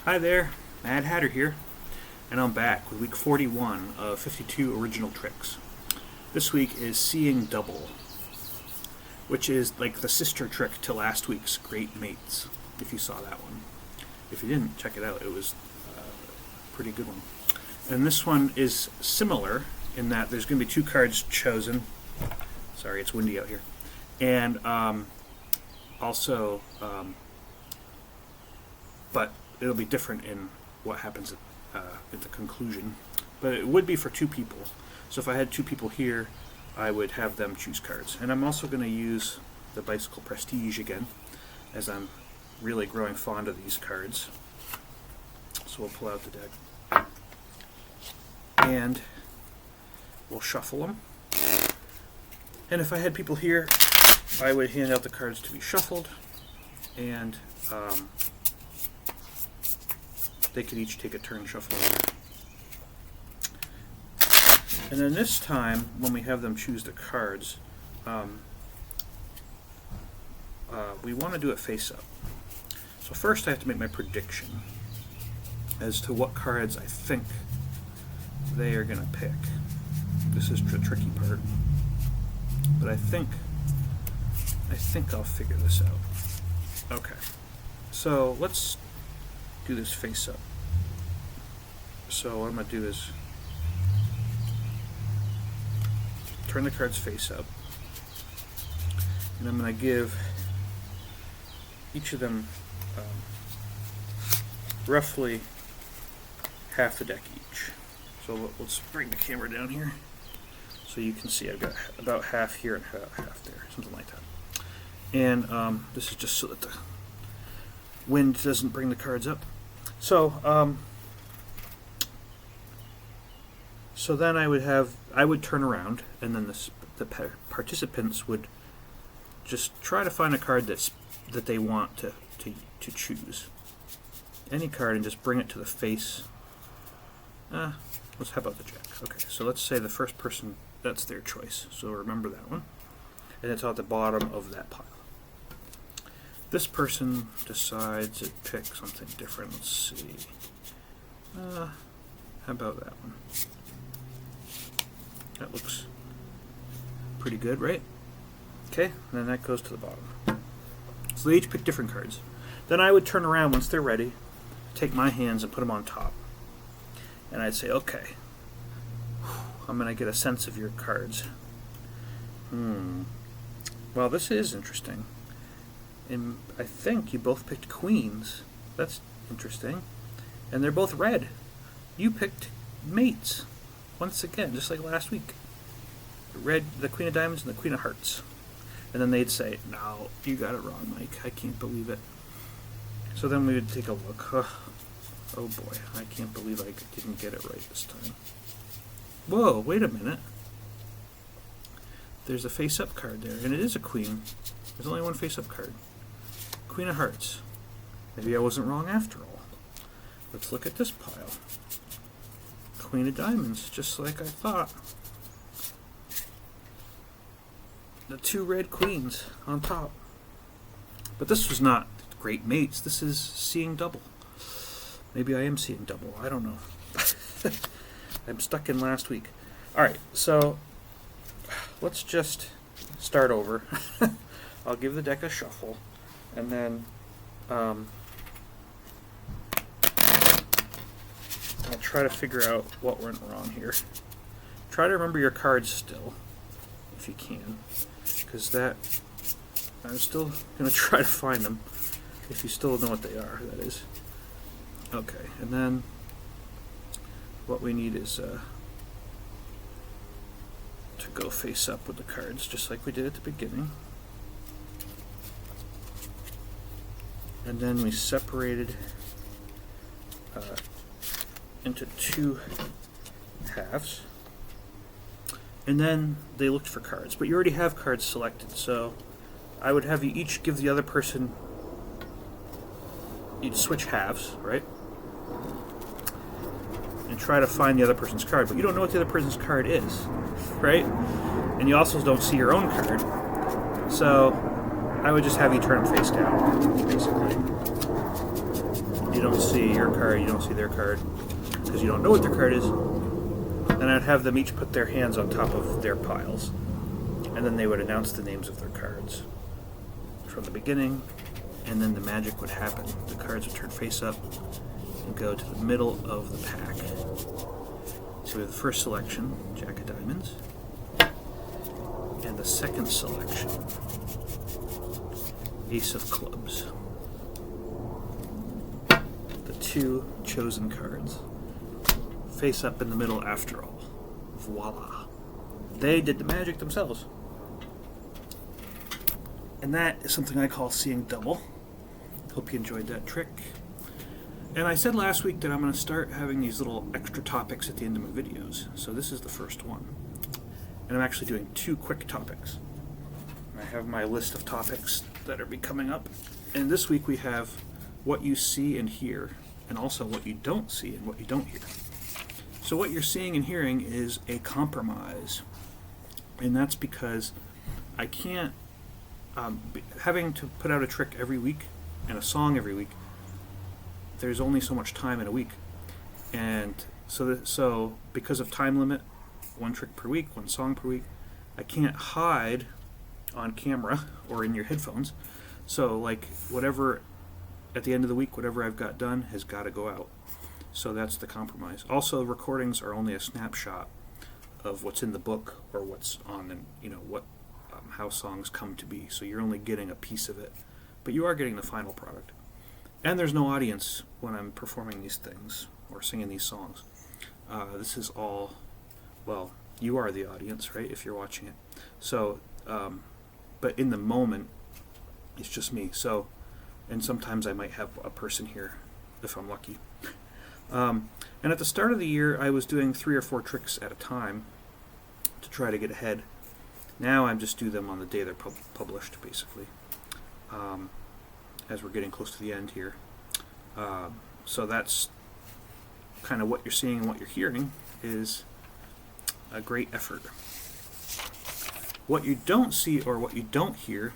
Hi there, Mad Hatter here, and I'm back with week 41 of 52 original tricks. This week is Seeing Double, which is like the sister trick to last week's Great Mates, if you saw that one. If you didn't, check it out, it was a pretty good one. And this one is similar in that there's going to be two cards chosen. Sorry, it's windy out here. And but it'll be different in what happens at the conclusion. But it would be for two people. So if I had two people here, I would have them choose cards. And I'm also going to use the Bicycle Prestige again, as I'm really growing fond of these cards. So we'll pull out the deck. And we'll shuffle them. And if I had people here, I would hand out the cards to be shuffled. And they could each take a turn shuffling. And then this time, when we have them choose the cards, we want to do it face up. So first I have to make my prediction as to what cards I think they are going to pick. This is the tricky part. But I think I'll figure this out. Okay. So let's do this face up. So what I'm going to do is turn the cards face up, and I'm going to give each of them roughly half the deck each. So let's bring the camera down here so you can see I've got about half here and half there, something like that. And this is just so that the wind doesn't bring the cards up. So so then I would turn around, and then the participants would just try to find a card that they want to choose. Any card, and just bring it to the face. How about the jack? Okay, so let's say the first person, that's their choice. So remember that one. And it's at the bottom of that pile. This person decides to pick something different. Let's see. How about that one? That looks pretty good, right? Okay, and then that goes to the bottom. So they each pick different cards. Then I would turn around once they're ready, take my hands and put them on top. And I'd say, okay, I'm going to get a sense of your cards. Well, this is interesting. And I think you both picked queens. That's interesting. And they're both red. You picked mates. Once again, just like last week. Red, the Queen of Diamonds and the Queen of Hearts. And then they'd say, no, you got it wrong, Mike. I can't believe it. So then we would take a look. Oh boy, I can't believe I didn't get it right this time. Whoa, wait a minute. There's a face-up card there, and it is a queen. There's only one face-up card. Queen of Hearts. Maybe I wasn't wrong after all. Let's look at this pile. Queen of Diamonds, just like I thought. The two red queens on top. But this was not Great Mates. This is Seeing Double. Maybe I am seeing double. I don't know. I'm stuck in last week. Alright, so let's just start over. I'll give the deck a shuffle, and then I'll try to figure out what went wrong here. Try to remember your cards still, if you can, because I'm still going to try to find them, if you still know what they are, that is. Okay, and then what we need is to go face up with the cards, just like we did at the beginning. And then we separated into two halves. And then they looked for cards, but you already have cards selected, so I would have you each give the other person, you'd switch halves, right? And try to find the other person's card, but you don't know what the other person's card is, right? And you also don't see your own card, so I would just have you turn them face down, basically. you don't see your card, you don't see their card, because you don't know what their card is. And I'd have them each put their hands on top of their piles, and then they would announce the names of their cards from the beginning, and then the magic would happen. The cards would turn face up and go to the middle of the pack. So we have the first selection, Jack of Diamonds, and the second selection, Ace of Clubs. The two chosen cards face up in the middle after all. Voila. They did the magic themselves. And that is something I call seeing double. Hope you enjoyed that trick. And I said last week that I'm going to start having these little extra topics at the end of my videos. So this is the first one. And I'm actually doing 2 quick topics. I have my list of topics that are coming up. And this week we have what you see and hear, and also what you don't see and what you don't hear. So what you're seeing and hearing is a compromise. And that's because I can't, having to put out a trick every week and a song every week, there's only so much time in a week. And so because of time limit, 1 trick per week, 1 song per week, I can't hide on camera or in your headphones. So like whatever, at the end of the week, whatever I've got done has got to go out. So that's the compromise. Also, recordings are only a snapshot of what's in the book or what's on, and how songs come to be. So you're only getting a piece of it, but you are getting the final product. And there's no audience when I'm performing these things or singing these songs. This is all, well, you are the audience, right? If you're watching it. So, but in the moment, it's just me. So, and sometimes I might have a person here if I'm lucky. And at the start of the year, I was doing 3 or 4 tricks at a time to try to get ahead. Now I just do them on the day they're published, basically, as we're getting close to the end here. So that's kind of what you're seeing and what you're hearing is a great effort. What you don't see or what you don't hear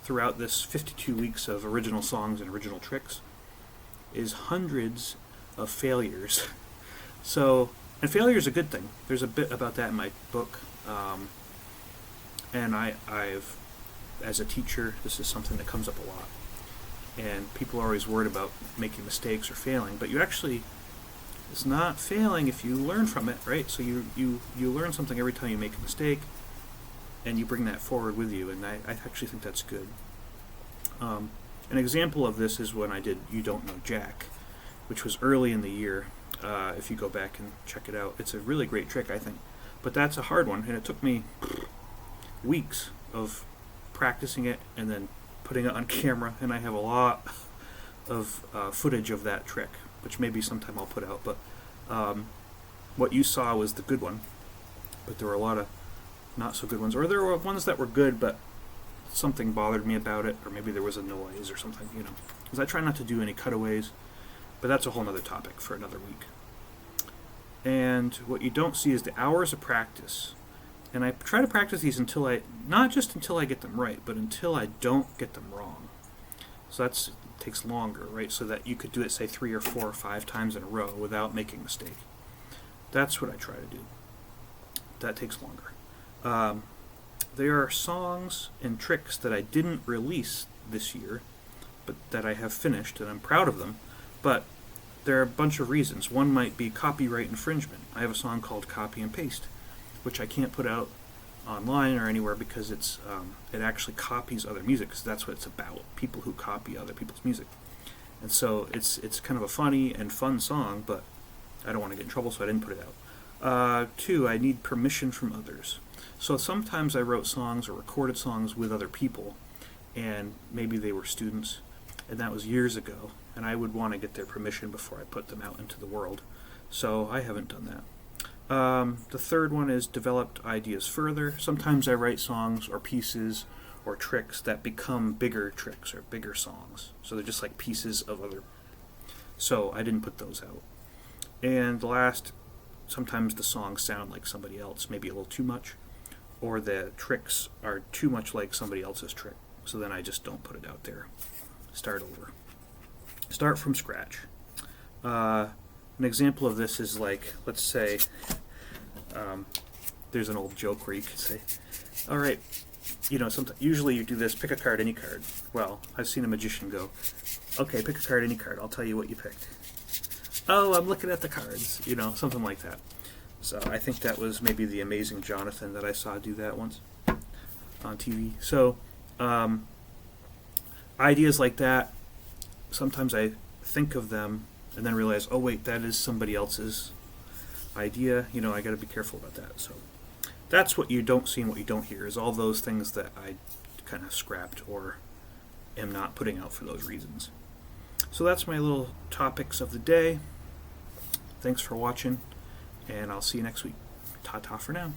throughout this 52 weeks of original songs and original tricks is hundreds of failures. So, and failure is a good thing. There's a bit about that in my book. And I've, as a teacher, this is something that comes up a lot. And people are always worried about making mistakes or failing, but you actually, it's not failing if you learn from it, right? So you learn something every time you make a mistake, and you bring that forward with you, and I actually think that's good. An example of this is when I did You Don't Know Jack, which was early in the year. If you go back and check it out, it's a really great trick, I think. But that's a hard one, and it took me weeks of practicing it and then putting it on camera, and I have a lot of footage of that trick, which maybe sometime I'll put out. But what you saw was the good one, but there were a lot of not so good ones, or there were ones that were good, but something bothered me about it, or maybe there was a noise or something, because I try not to do any cutaways, but that's a whole other topic for another week. And what you don't see is the hours of practice. And I try to practice these not just until I get them right, but until I don't get them wrong. So it takes longer, right? So that you could do it, say, 3 or 4 or 5 times in a row without making a mistake. That's what I try to do. That takes longer. There are songs and tricks that I didn't release this year, but that I have finished, and I'm proud of them. But there are a bunch of reasons. One might be copyright infringement. I have a song called Copy and Paste, which I can't put out online or anywhere because it actually copies other music, because that's what it's about, people who copy other people's music. And so it's kind of a funny and fun song, but I don't want to get in trouble, so I didn't put it out. 2, I need permission from others. So sometimes I wrote songs or recorded songs with other people, and maybe they were students, and that was years ago, and I would want to get their permission before I put them out into the world. So I haven't done that. The third one is developed ideas further. Sometimes I write songs or pieces or tricks that become bigger tricks or bigger songs. So they're just like pieces of other. So I didn't put those out. And the last, sometimes the songs sound like somebody else, maybe a little too much, or the tricks are too much like somebody else's trick. So then I just don't put it out there. Start over. Start from scratch. An example of this is like, let's say, there's an old joke where you could say, all right, usually you do this, pick a card, any card. Well, I've seen a magician go, okay, pick a card, any card, I'll tell you what you picked. Oh, I'm looking at the cards, something like that. So I think that was maybe the Amazing Jonathan that I saw do that once on TV. So ideas like that, sometimes I think of them and then realize, oh wait, that is somebody else's idea. I got to be careful about that. So that's what you don't see and what you don't hear, is all those things that I kind of scrapped or am not putting out for those reasons. So that's my little topics of the day. Thanks for watching, and I'll see you next week. Ta-ta for now.